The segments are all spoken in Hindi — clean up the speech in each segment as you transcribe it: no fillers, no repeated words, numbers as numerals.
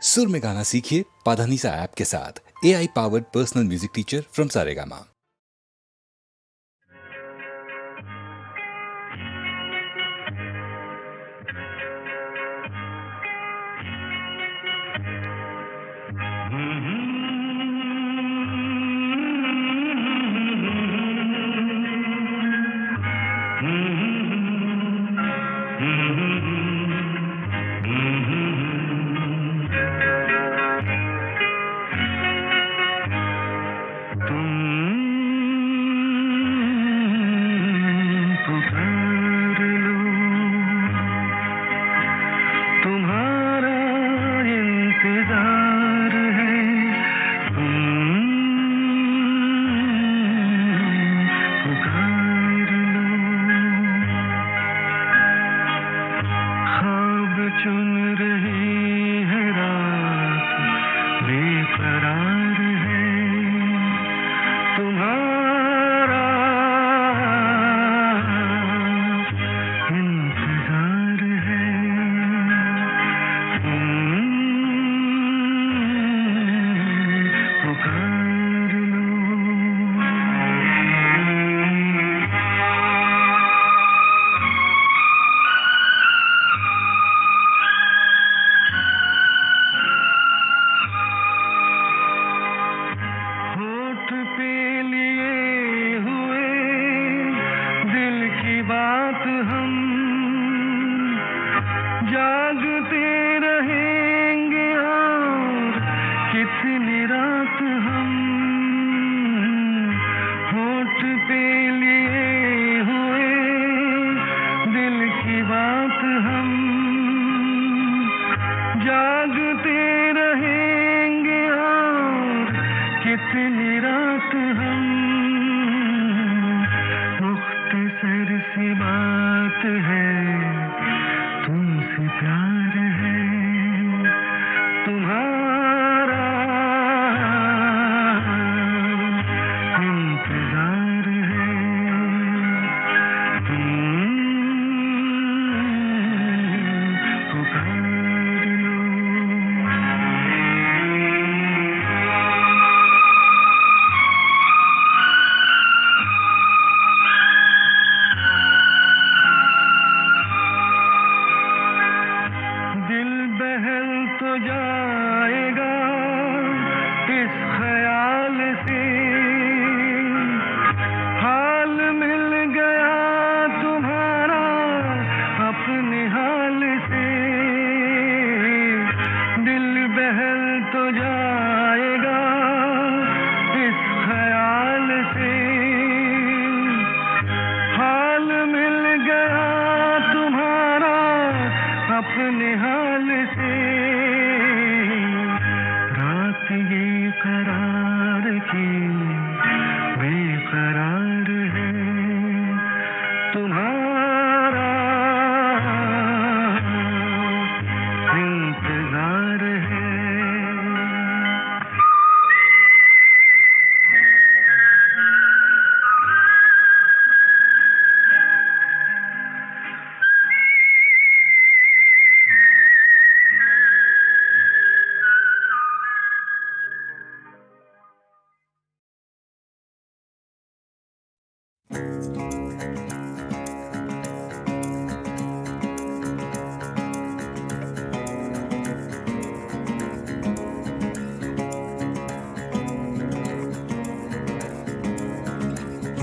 सुर में गाना सीखिए पाधानीसा ऐप के साथ। AI powered personal music teacher from Saregama.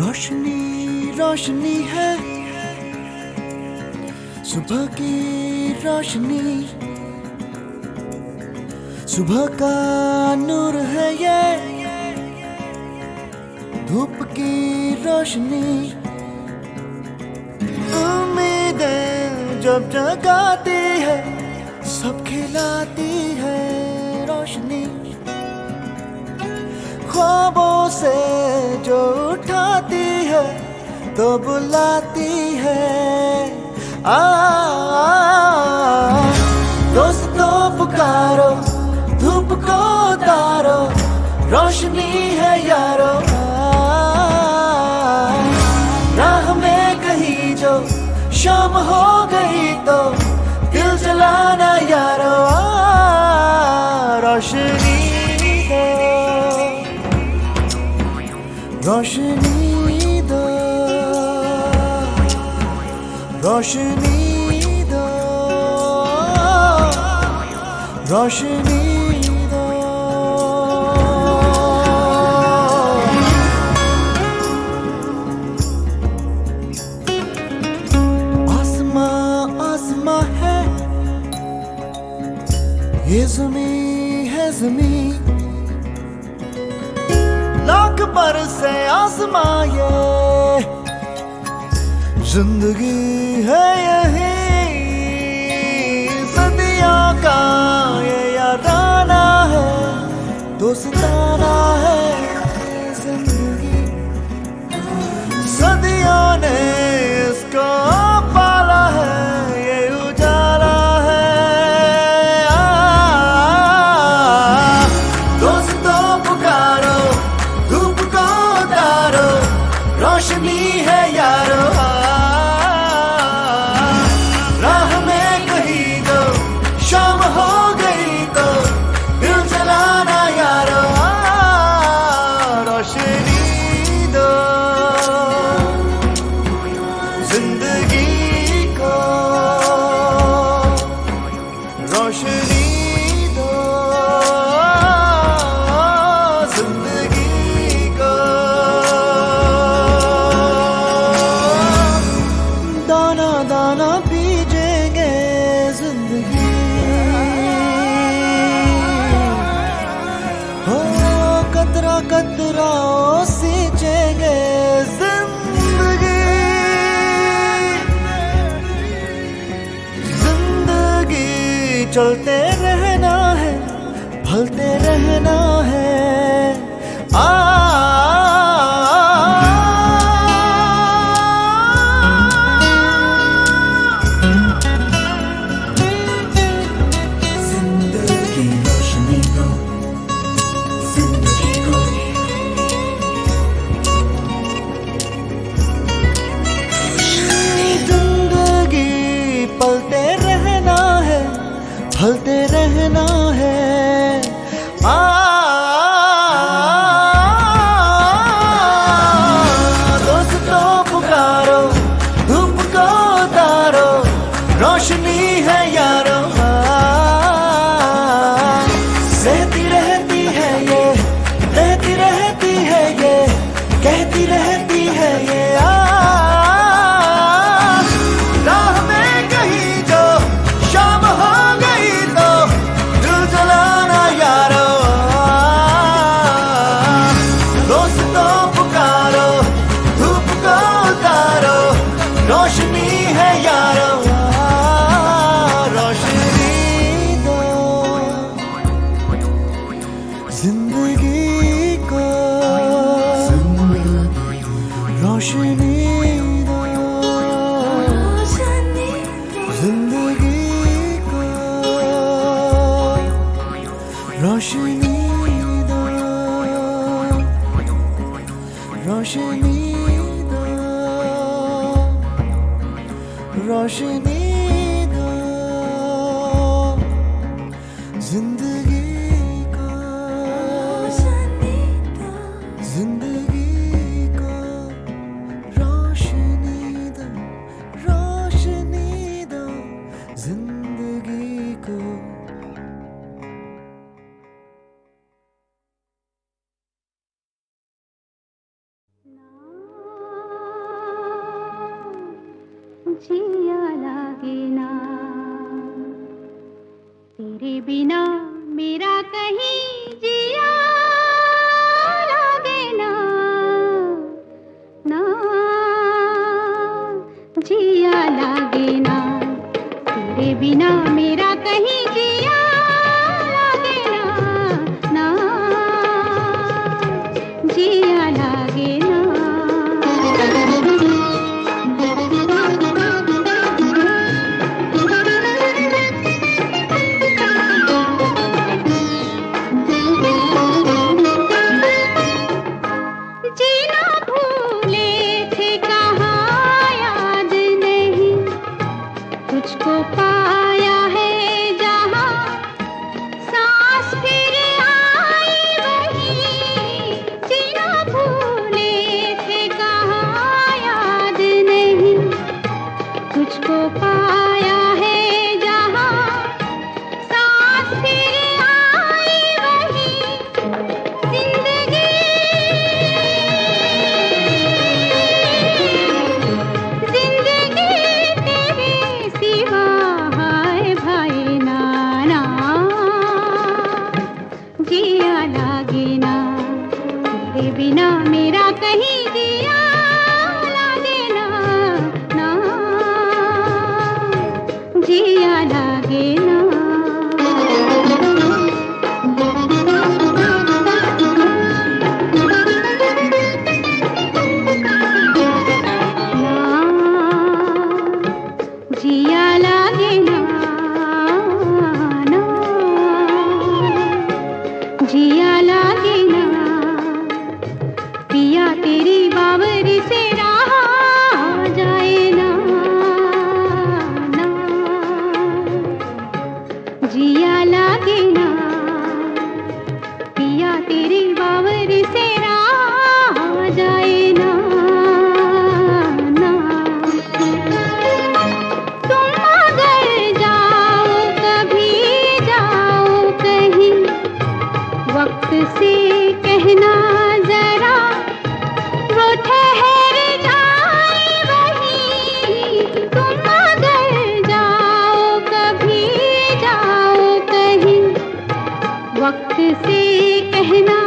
रोशनी रोशनी है सुबह की रोशनी, सुबह का नूर है ये धूप की रोशनी। उम्मीदें जब जगाती है सब खिलाती है रोशनी, ख्वाबों से जो उठाती है तो बुलाती है। दोस्तों पुकारो, धूप को उतारो, रोशनी है यारो। राह में कहीं जो शाम हो गई तो दिल जलाना यारो। रोशनी दो, रोशनी दो, रोशनी दो, रोशनी दो। आसमां आसमां है, ये ज़मीं है ज़मीं, लाख बरसे आसमां ये जिंदगी है यही, सदियों का ये याराना है, दोस्ताना है जिंदगी, सदियों ने इसको पाला है, ये उजाला है। दोस्तों पुकारो, धूप को उतारो, रोशनी है यारो, राह में कहीं दो, शाम हो गई तो दिल जलाना यारो, रोशनी दो जिंदगी को, रोशनी दो जिंदगी को। दाना दाना बीजेंगे जिंदगी, हो कतरा कतरा सींचेंगे जिंदगी, जिंदगी चलते रहना है, ढलते रहना है। जिंदगी रोशनी दो, जिंदगी को जिंदगी पलते रहना है, ढलते रहना है। दोस्तों पुकारो, धूप को उतारो, रोशनी है यारो, सहती रहती है ये, रहती रहती है ये, कहती रहती है ये। राह में कहीं जो शाम हो गई तो दिल जलाना यारो, दोस्तों पुकारो, धूप को उतारो, रोशनी है यारो, रोशनी दो जिंदगी को, रोशनी दो जिंदगी को, रोशनी दो, रोशनी दो, रोशनी दो जिंदगी को, जिंदगी को, रोशनी दो, रोशनी दो जिंदगी को। जिया लागे ना तेरे बिना, मेरा कहीं जिया लागे ना, ना जिया लागे ना तेरे बिना, मेरा कहीं जिया लागे ना, ना जिया लागे ना। जीना भूले थे कहाँ याद नहीं, तुझको पाया जिया लागे ना पिया तेरी बावरी से रहा जाए ना ना जिया लागे ना पिया तेरी बावरी से रहा जाए ना ना तुम अगर जाओ कभी जाओ कहीं वक्त से कहना जरा वो ठहर जाए वहीं तुम अगर जाओ कभी जाओ कहीं वक्त से कहना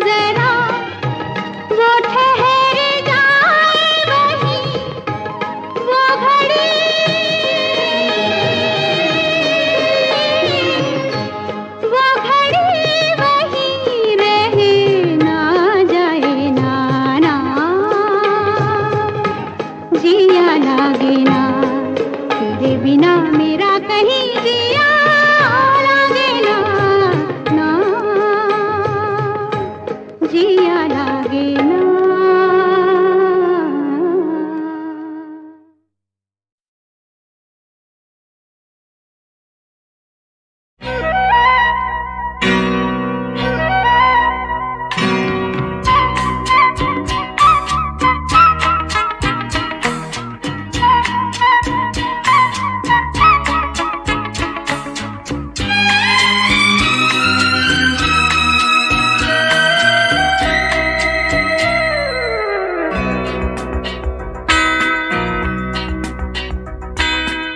जरा वो ठहर जाए वहीं वो घड़ी वहीं रहे ना जाए ना ना जिया लागे ना तेरे बिना मेरा कहीं जिया लागे ना ना जिया लागे ना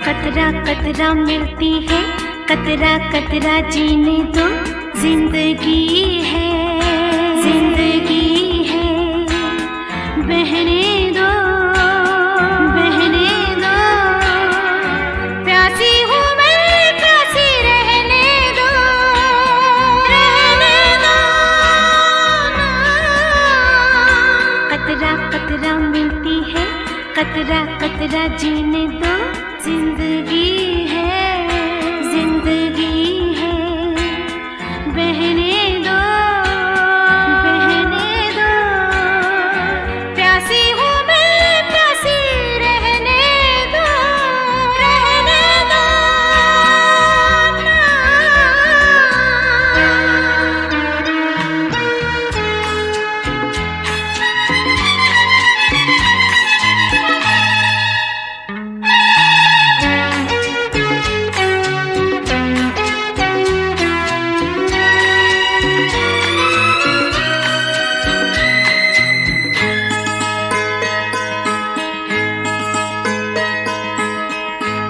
कतरा कतरा मिलती है कतरा कतरा जीने दो जिंदगी है बहने दो प्यासी हूँ मैं प्यासी रहने दो कतरा कतरा मिलती है कतरा कतरा जीने दो जिंदगी है बहने दो प्यासी हूँ मैं प्यासी रहने दो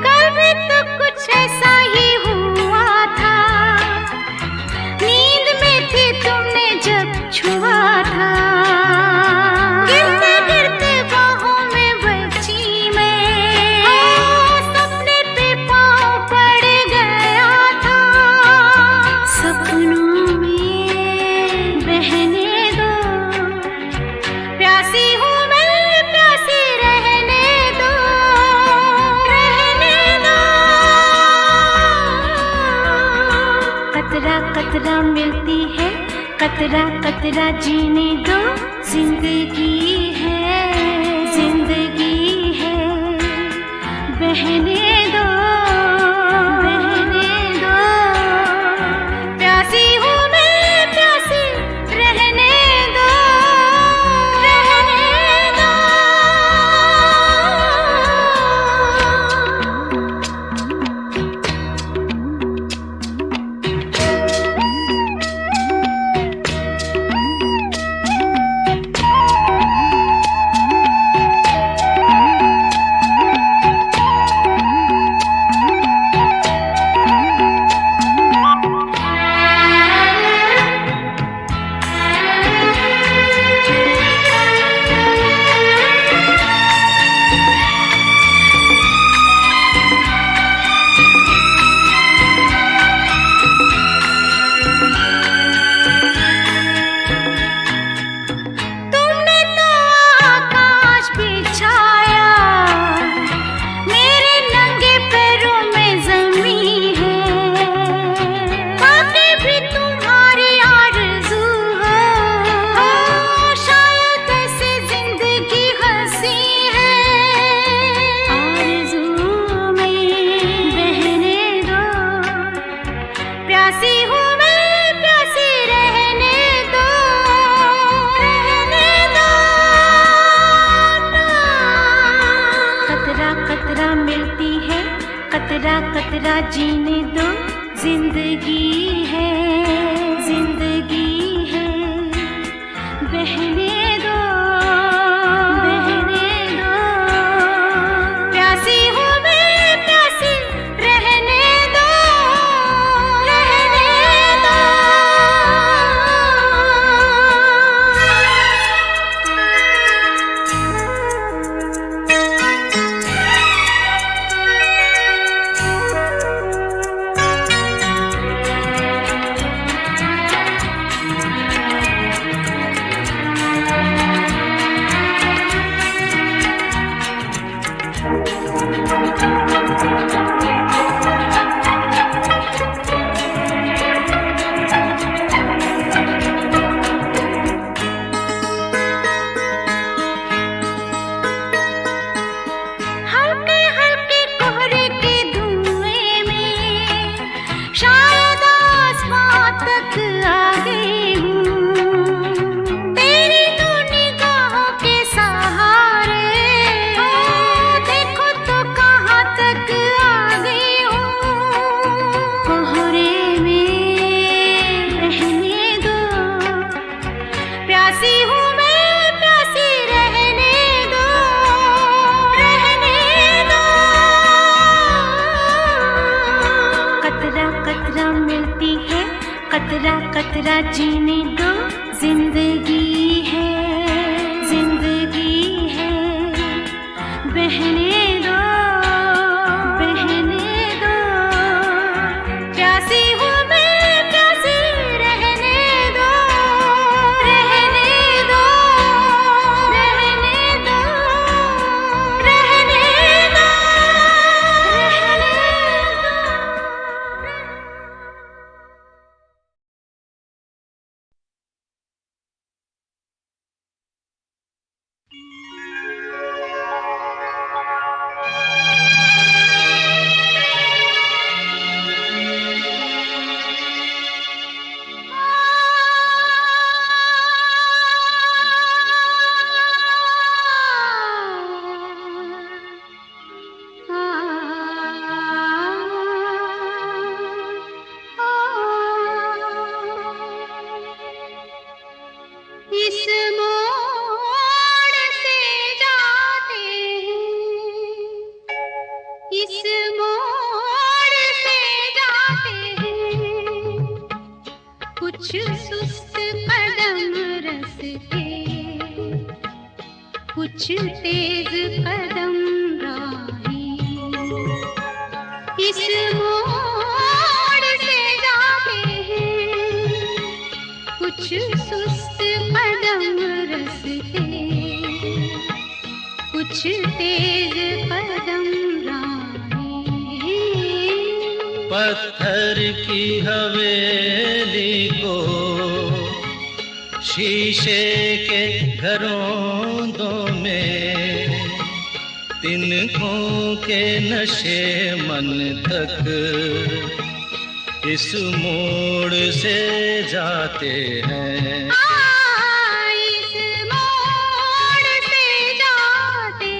कभी तो कुछ ऐसा ही हुआ था नींद में थी तुमने जब छुआ था गिरते गिरते बाहों में बची मैं सपने पे पाँव पड़ गया था सपनों में बहने दो प्यासी हूँ मैं प्यासी रहने दो कतरा कतरा मिलती है कतरा कतरा जीने दो जिंदगी है बहने दो प्यासी हूँ मैं प्यासी रहने दो प्यासी हूँ मैं, प्यासी रहने दो, रहने दो ना। कतरा कतरा मिलती है, कतरा कतरा जीने दो, जिंदगी है, जिंदगी है, बहने दो, बहने दो। प्यासी हूँ मैं, प्यासी रहने दो, रहने दो। हल्के हल्के कोहरे के धुएं में शायद आसमां तक आ गई हूँ, तेरी तो निगाहों के सहारे। ओ देखो तो कहाँ तक आ गई हूँ, कोहरे में रहने दो। प्यासी हूँ मैं, प्यासी रहने दो, रहने दो। कतरा कतरा मिलती है, कतरा कतरा जीने दो, जिंदगी है, जिंदगी है, बहने दो, बहने दो। प्यासी हूँ मैं, प्यासी रहने दो, रहने दो, रहने दो, रहने दो, रहने दो। इस मोड़ से जाते हैं, इस मोड़ से जाते हैं, कुछ सुस्त कदम रस्ते, कुछ तेज कदम राही। इस मोड़ से जाते हैं, कुछ सुस्त कदम रस्ते, कुछ तेज कदम राही। पत्थर की हवेली को शीशे के घरों में, तिनकों के नशे मन तक इस मोड़ से जाते हैं। इस मोड़ से जाते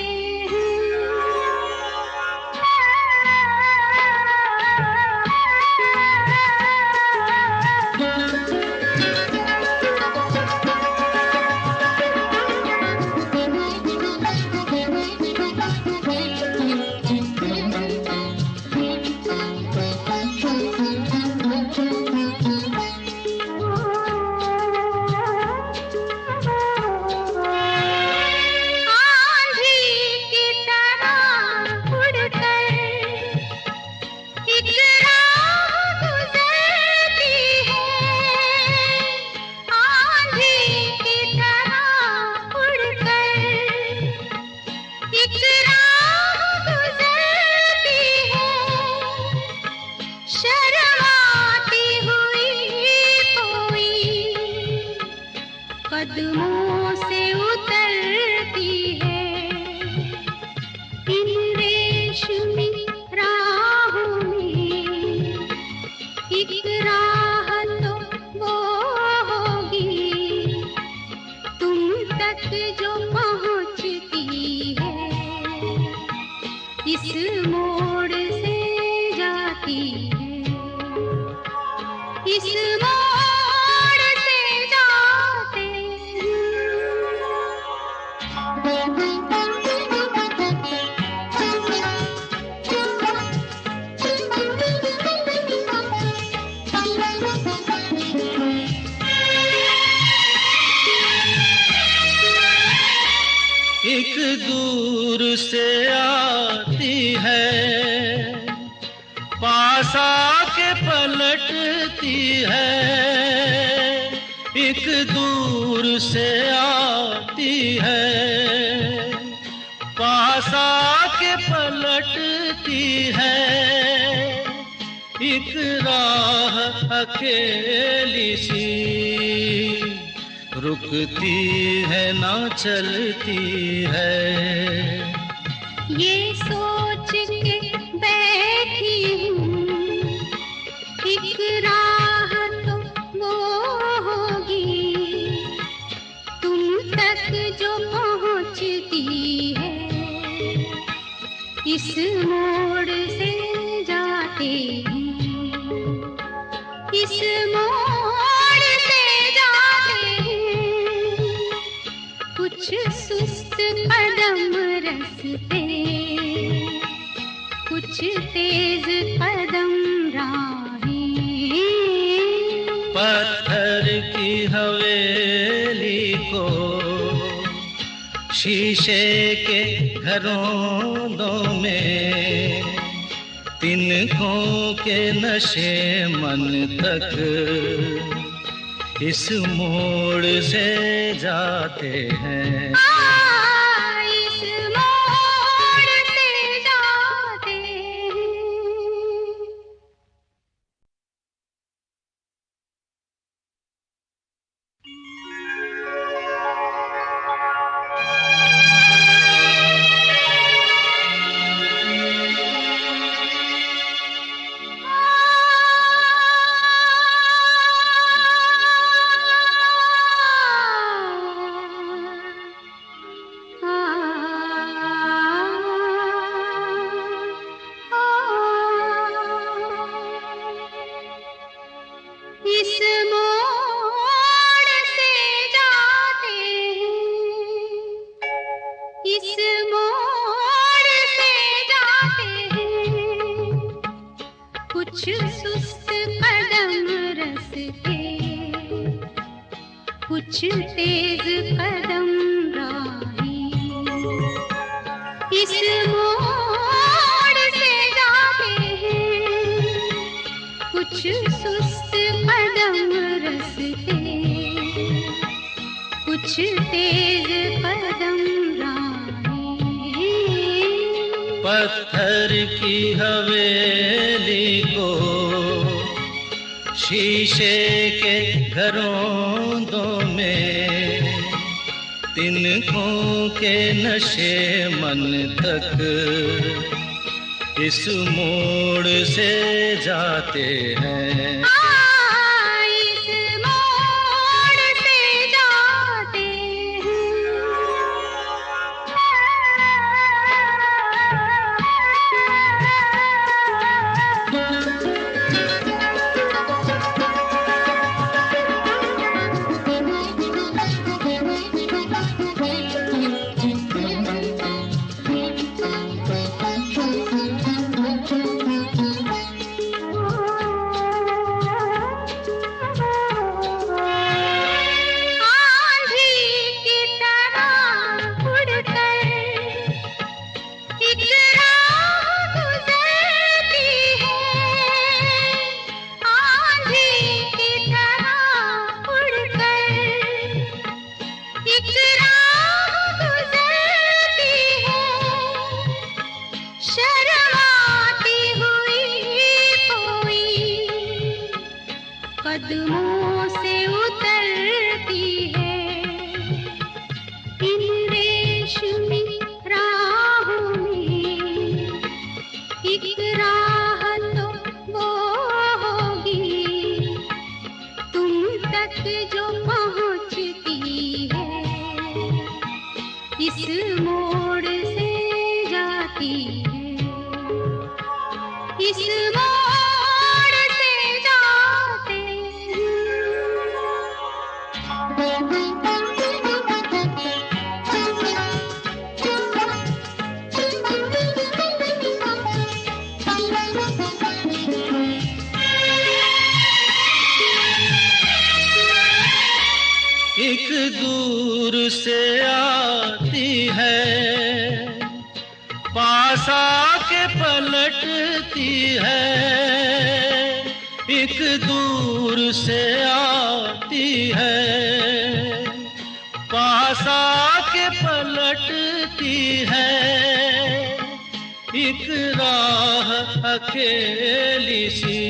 कदमों से उतरती है इन रेशमी राहों में, एक राह जो पहुँचती है, इस मोड़ से जाती है, इस मोड़ से जाते एक दूर से आती है, पास आके पलटती है। एक दूर से आती है, पास आके पलटती है। एक राह अकेली सी रुकती है ना चलती है। ये सोच के बैठी हूँ, एक राह तो वो होगी तुम तक जो पहुँचती है, इस मोड़ से जाते हैं, इस मोड़ से जाते हैं। कुछ सुस्त कदम रस्ते, कुछ तेज कदम राहें। पत्थर की हवेली को शीशे के घरों में, तिनकों के नशे मन तक इस मोड़ से जाते हैं। इस मोड़ से जाते हैं। इस मोड़ से जाते हैं, इस मोड़ से जाते हैं। कुछ सुस्त कदम रस्ते, कुछ तेज कदम राहें। इस मोड़ से जाते हैं, कुछ सुस्त कदम रस्ते, कुछ तेज कदम राहें। पत्थर की हवेली को शीशे के घरों में, तिनकों के नशे मन तक इस मोड़ से जाते हैं। इस मोड़ से जाते कदमों से उतरती है इन रेशमी राहों में। एक राह तो वो होगी तुम तक जो पहुँचती है, इस मोड़ से जाती है, इस मोड़ से जाते एक दूर से आती है, पास आके पलटती है। एक दूर से आती है, पास आके पलटती है। एक राह अकेली सी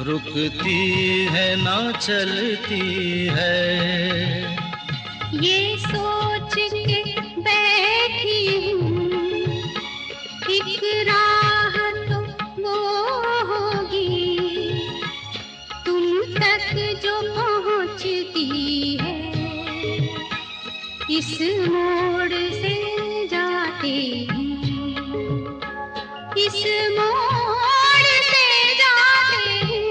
रुकती है ना चलती है। ये सोच के बैठी हूँ, एक राह तो वो होगी तुम तक जो पहुँचती है। इस मोड़ से जाते हैं, इस मोड़ से जाते हैं।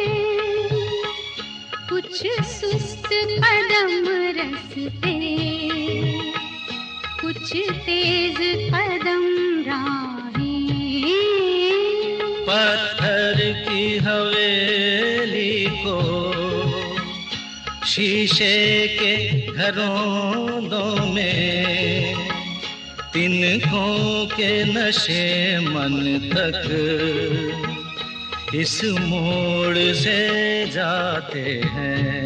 कुछ सुस्त कदम रस्ते, कुछ तेज कदम राहें। पत्थर की हवेली को शीशे के घरों में, तिनकों के नशे मन तक इस मोड़ से जाते हैं।